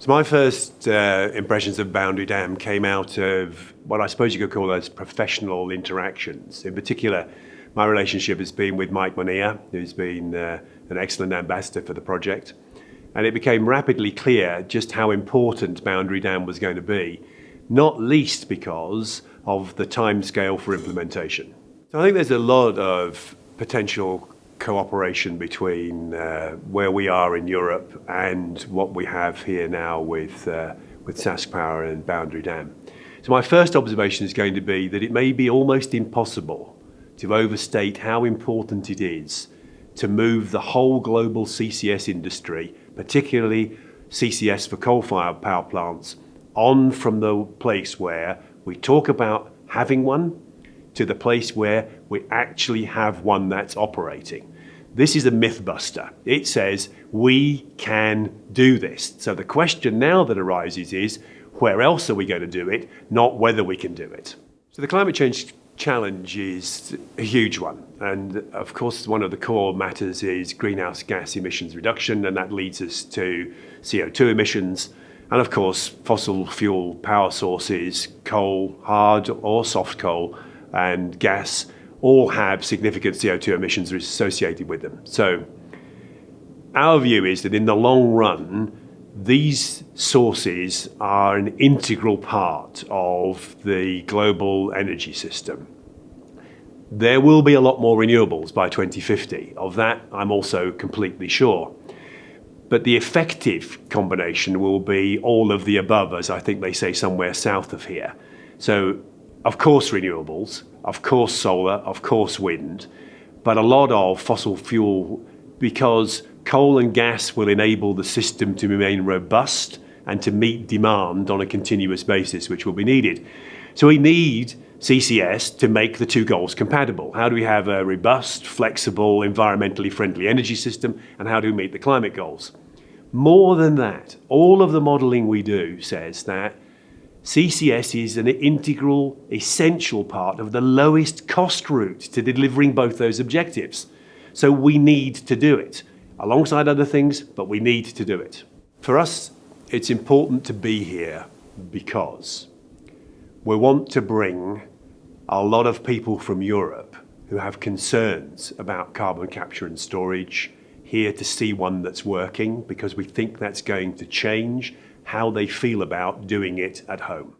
So my first impressions of Boundary Dam came out of what I suppose you could call those professional interactions. In particular, my relationship has been with Mike Monia, who's been an excellent ambassador for the project. And it became rapidly clear just how important Boundary Dam was going to be, not least because of the timescale for implementation. So I think there's a lot of potential cooperation between where we are in Europe and what we have here now with SaskPower and Boundary Dam. So my first observation is going to be that it may be almost impossible to overstate how important it is to move the whole global CCS industry, particularly CCS for coal-fired power plants, on from the place where we talk about having one to the place where we actually have one that's operating. This is a myth buster. It says we can do this. So the question now that arises is, where else are we going to do it, not whether we can do it. So the climate change challenge is a huge one. And of course, one of the core matters is greenhouse gas emissions reduction, and that leads us to CO2 emissions. And of course, fossil fuel power sources, coal, hard or soft coal, and gas, all have significant CO2 emissions associated with them. So our view is that in the long run, these sources are an integral part of the global energy system. There will be a lot more renewables by 2050. Of that, I'm also completely sure. But the effective combination will be all of the above, as I think they say somewhere south of here. So, of course, renewables, of course, solar, of course, wind, but a lot of fossil fuel, because coal and gas will enable the system to remain robust and to meet demand on a continuous basis, which will be needed. So we need CCS to make the two goals compatible. How do we have a robust, flexible, environmentally friendly energy system, and how do we meet the climate goals? More than that, all of the modelling we do says that CCS is an integral, essential part of the lowest cost route to delivering both those objectives. So we need to do it, alongside other things, but we need to do it. For us, it's important to be here because we want to bring a lot of people from Europe who have concerns about carbon capture and storage here to see one that's working, because we think that's going to change how they feel about doing it at home.